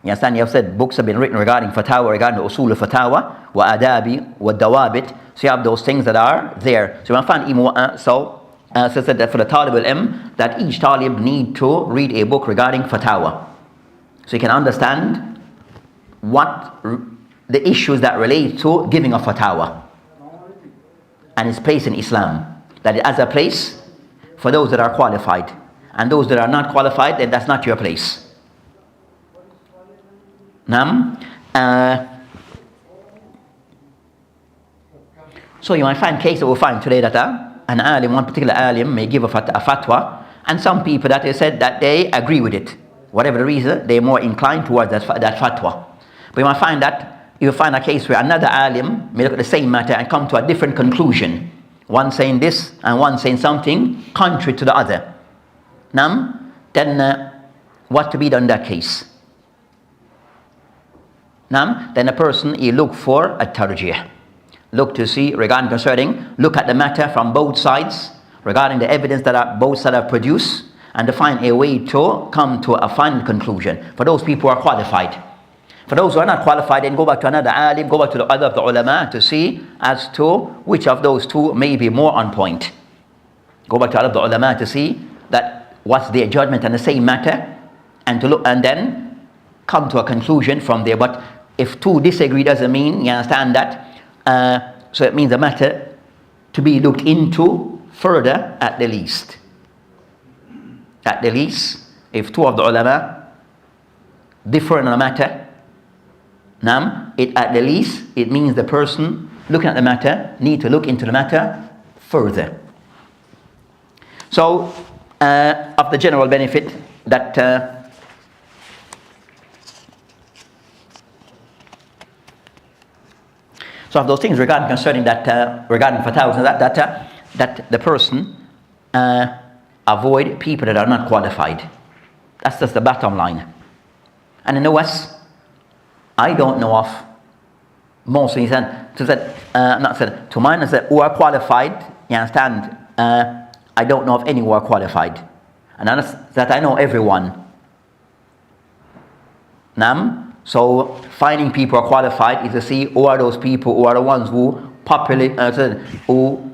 You understand? You have said books have been written regarding fatwa, regarding the usul of fatwa, wa adabi, wa dawabit. So you have those things that are there. So you find so said that for the talib al-ilm, that each talib need to read a book regarding fatwa, so you can understand what the issues that relate to giving a fatwa and its place in Islam. That it has a place for those that are qualified, and those that are not qualified, then that's not your place. So you might find cases that we'll find today that an alim, one particular alim, may give a fatwa, and some people that they said that they agree with it. Whatever the reason, they're more inclined towards that fatwa. But you might find that you find a case where another alim may look at the same matter and come to a different conclusion. One saying this and one saying something contrary to the other. Then what to be done in that case? Then a person, he look for a tarjih. Look to see regarding concerning, look at the matter from both sides regarding the evidence that both sides have produced, and to find a way to come to a final conclusion for those people who are qualified. For those who are not qualified, then go back to another alim, go back to the other of the ulama to see as to which of those two may be more on point. Go back to other of the ulama to see that what's their judgment on the same matter, and to look and then come to a conclusion from there. But if two disagree, doesn't mean, you understand that. So it means the matter to be looked into further at the least. At the least, if two of the ulama differ on a matter, at the least it means the person looking at the matter need to look into the matter further. So of the general benefit that so of those things regarding concerning that regarding fatwas, that the person avoid people that are not qualified. That's just the bottom line. And in the West, I don't know of most of these, to mine is that who are qualified, you understand, I don't know of any who are qualified. And that I know everyone. So finding people who are qualified is to see who are those people who are the ones who who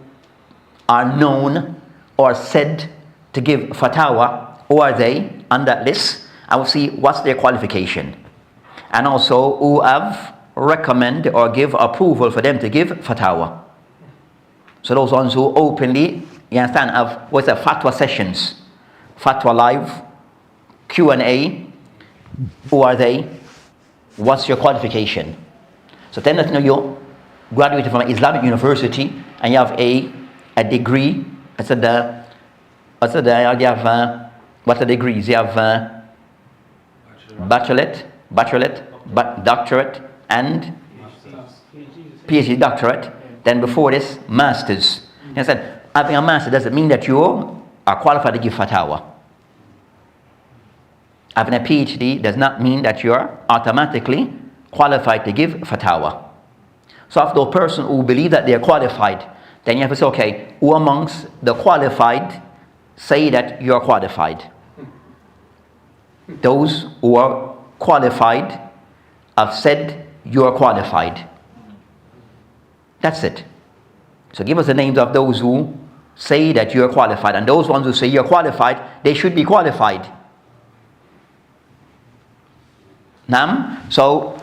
are known or said to give fatwa. Who are they on that list? I will see what's their qualification. And also who have recommend or give approval for them to give fatwa. So those ones who openly, you understand, have what's the fatwa sessions, fatwa live, Q&A. Who are they? What's your qualification? So then that you graduated from an Islamic university and you have a degree. I said what are the degrees? You have bachelorette, doctorate, and PhD doctorate. Then before this, masters. And I said, having a master doesn't mean that you are qualified to give fatwa. Having a PhD does not mean that you are automatically qualified to give fatwa. So if the person who believe that they are qualified, then you have to say, okay, who amongst the qualified say that you are qualified? Those who are qualified have said you are qualified. That's it. So give us the names of those who say that you are qualified, and those ones who say you're qualified, they should be qualified. So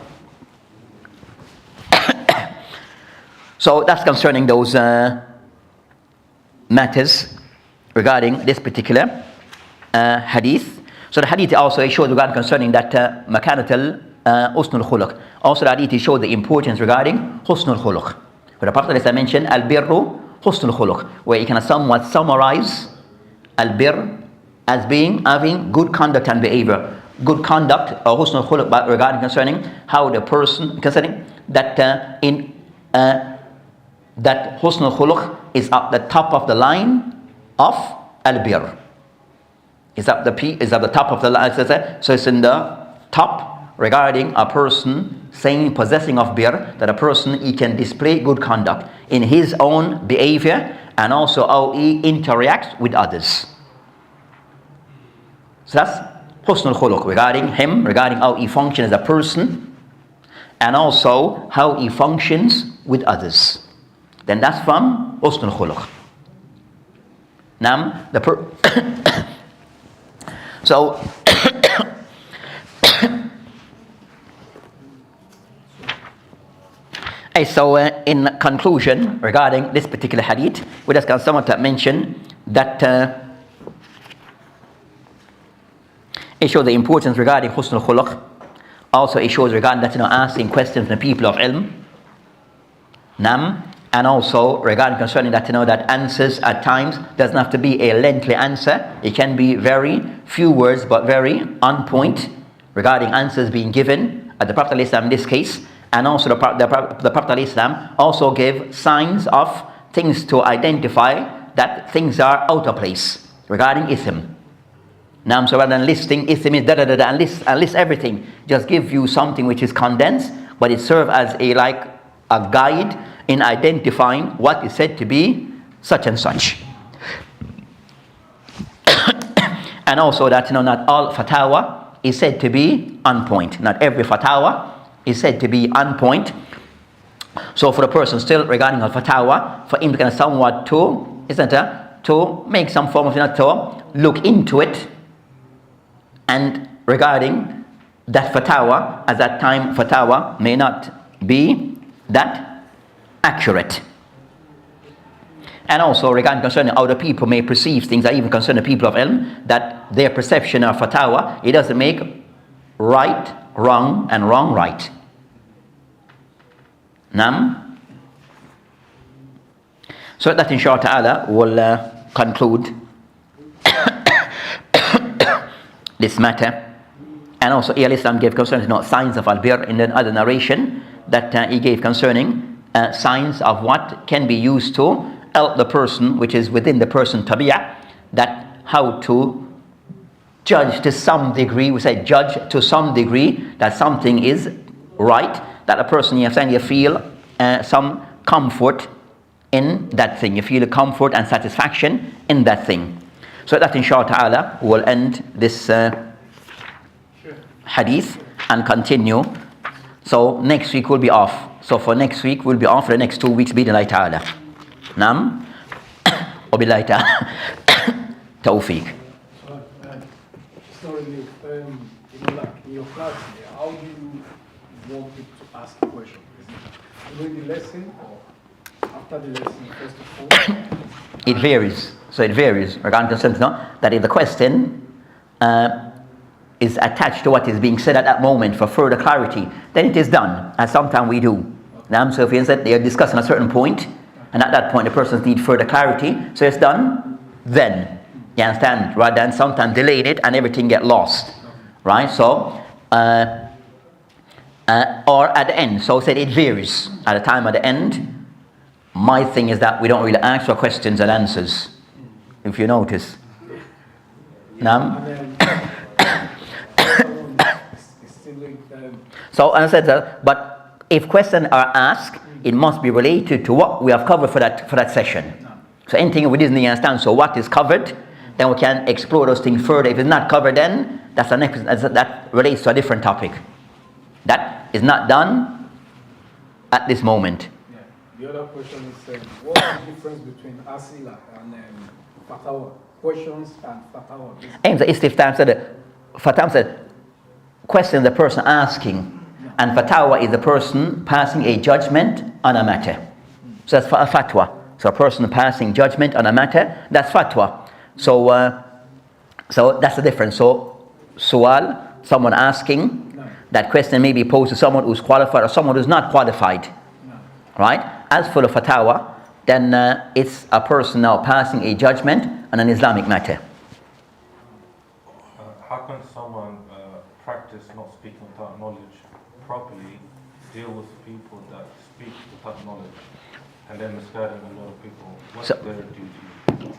so that's concerning those matters regarding this particular hadith. So the hadith also showed regarding concerning that makanatul husnul khuluq. Also the hadith showed the importance regarding husnul khuluq. But the Prophet mentioned al-birru husnul khuluq, where you can somewhat summarize al-birr as being having good conduct and behavior. Good conduct or husnul khuluq, but regarding concerning how the person concerning that that husnul khuluq is at the top of the line of al-birr. Is at the top of the line. So it's in the top regarding a person saying possessing of birr, that a person he can display good conduct in his own behavior and also how he interacts with others. So that's husnul khuluq regarding him, regarding how he functions as a person and also how he functions with others. Then that's from husnul khuluq. Now so in conclusion regarding this particular hadith, we just can somewhat mention that it shows the importance regarding husnul khuluq. Also it shows regarding that asking questions from the people of ilm. And also regarding concerning that that answers at times doesn't have to be a lengthy answer. It can be very few words but very on point regarding answers being given at the Prophet ﷺ in this case. And also the Prophet ﷺ also gave signs of things to identify that things are out of place regarding ithm. So rather than listing ithm is and list everything, just give you something which is condensed, but it serves as a guide in identifying what is said to be such and such. And also that not all fatwa is said to be on point. Not every fatwa is said to be on point. So for a person still regarding al fatwa, for him to somewhat to make some form of to look into it, and regarding that fatwa, at that time fatwa may not be that accurate. And also regarding concerning how the people may perceive things, or even concerning the people of ilm, that their perception of fatwa, it doesn't make right wrong and wrong right. So that inshallah ta'ala will conclude this matter. And also Islam gave concerning signs of al-birr in the other narration that he gave concerning signs of what can be used to help the person, which is within the person tabi'ah, that how to judge to some degree, we say judge to some degree that something is right, that a person you feel some comfort in that thing, you feel comfort and satisfaction in that thing. So that inshallah ta'ala will end this hadith and continue. So next week we'll be off. So for next week we'll be off for the next 2 weeks bi'idhnillahi ta'ala. Naam. Wa billahi ta'ala tawfiq. Historically, in your class, how do you want people to ask a question? Is it during the lesson or after the lesson, first of all? It varies. So it varies. Regarding that if the question is attached to what is being said at that moment for further clarity, then it is done, as sometimes we do. Now, so if they are discussing a certain point, and at that point the persons need further clarity, so it's done then. You understand? Rather than sometimes delayed it and everything get lost. Right? So, or at the end. So said it varies. At the time at the end, my thing is that we don't really ask for questions and answers. If you notice. Now, so I said that, but if questions are asked, it must be related to what we have covered for that session. So anything we didn't understand, so what is covered, then we can explore those things further. If it's not covered, then that relates to a different topic. That is not done at this moment. The other question is, what's the difference between asila and fatawa? Questions and fatawa. Aims the istiftam said, fatam said, question the person asking, and fatawa is the person passing a judgment on a matter. So that's a fatwa. So a person passing judgment on a matter, that's fatwa. So that's the difference. So sual, someone asking, that question may be posed to someone who's qualified or someone who's not qualified. Right? As for the fatawa, then it's a person now passing a judgment on an Islamic matter. How can someone practice not speaking without knowledge properly, deal with people that speak without knowledge, and then misguiding a lot of people? What's their duty?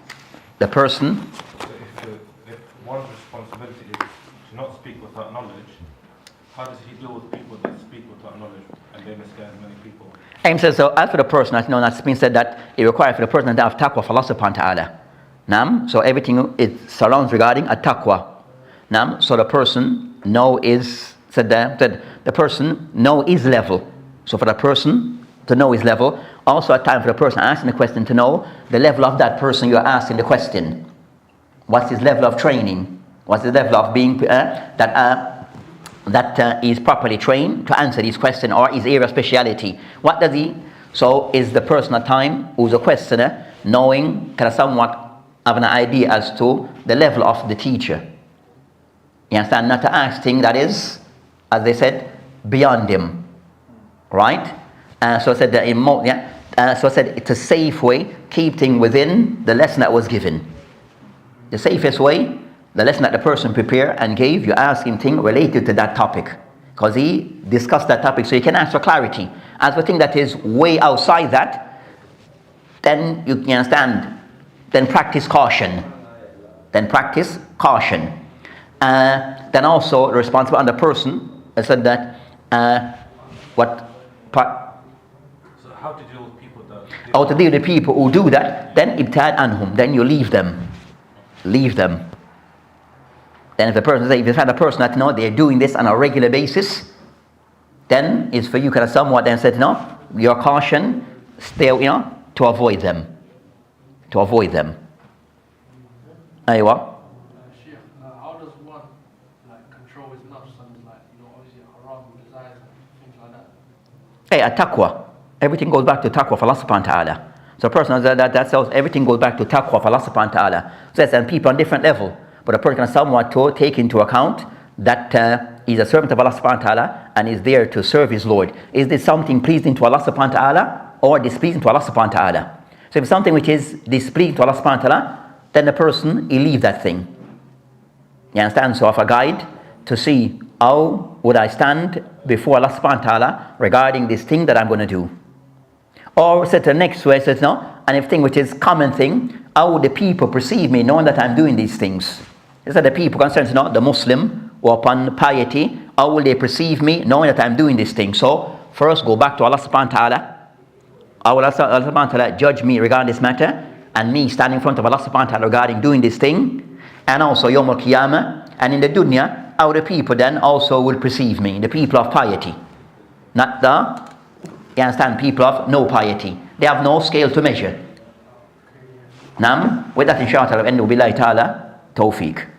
The person? So if one's responsibility is to not speak without knowledge, how does he deal with people that speak without knowledge and they misguide many people? Aim says, so as for the person, as you know, that's been said that it requires for the person to have taqwa for Allah subhanahu wa ta'ala. Naam, so everything it surrounds regarding a taqwa. Naam, so the person know is, said the person know his level. So for the person to know his level, also a time for the person asking the question to know the level of that person you're asking the question. What's his level of training? What's his level of being, that is properly trained to answer this question, or his area of speciality. What does he? So is the person at time who's a questioner knowing, kind of somewhat have an idea as to the level of the teacher. You understand? Not to ask things that is, as they said, beyond him. Right? So I said that so I said it's a safe way, keep things within the lesson that was given. The safest way, the lesson that the person prepared and gave, you ask him things related to that topic. Because he discussed that topic, so you can ask for clarity. As for things that is way outside that, then you can understand, then practice caution. Then practice caution. Then also the responsible on the person, I said that, So how to deal with people that... How to deal with people who do that, then ibtad anhum, then you leave them. Leave them. Then if the person, if you find a person that know they're doing this on a regular basis, then it's for you kind of somewhat then said, no, your caution, stay, to avoid them. To avoid them. Aywa. How does one control his nafs and obviously haram desires and things like that? Hey, taqwa. Everything goes back to taqwa for Allah subhanahu wa ta'ala. So a person that says everything goes back to taqwa for Allah subhanahu wa ta'ala. So that's, and people on different level. But a person can somewhat to take into account that he's a servant of Allah subhanahu wa ta'ala and is there to serve his Lord. Is this something pleasing to Allah subhanahu wa ta'ala or displeasing to Allah subhanahu wa ta'ala? So if it's something which is displeasing to Allah subhanahu wa ta'ala, then the person, he leave that thing. You understand? So of a guide to see how would I stand before Allah subhanahu wa ta'ala regarding this thing that I'm going to do. Or set the next way, says no, and if thing which is common thing, how would the people perceive me knowing that I'm doing these things? These are the people concerned, the Muslim or upon piety, how will they perceive me knowing that I'm doing this thing? So first go back to Allah subhanahu wa ta'ala. How will Allah subhanahu wa ta'ala judge me regarding this matter? And me standing in front of Allah subhanahu wa ta'ala regarding doing this thing. And also Yawm al-Qiyamah. And in the dunya, how the people then also will perceive me, the people of piety. Not the, you understand, people of no piety. They have no scale to measure. Nam, with that inshallah, end billahi ta'ala, tawfiq.